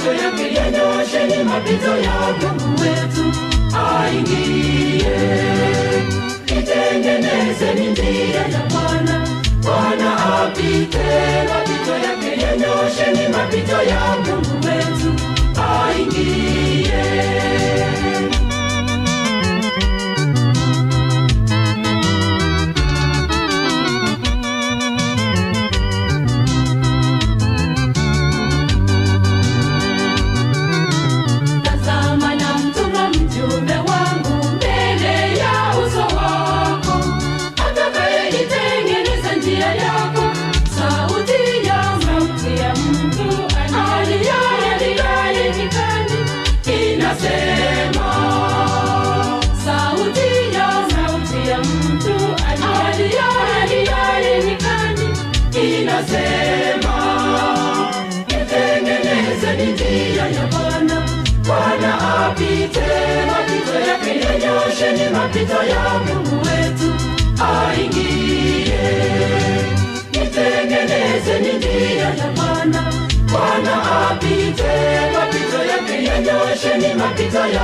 mapito yake yanyosheni mapito ya Mungu wetu aingie. Itengenezeni njia ya Bwana, Bwana apite. Mapito yake yanyosheni mapito ya Mungu wetu aingie. Inasema, itengenezeni njia ya Bwana, Bwana apite. Mapito yake yanyosheni mapito ya Mungu wetu aingie. Itengenezeni njia ya Bwana, Bwana apite. Mapito yake yanyosheni mapito ya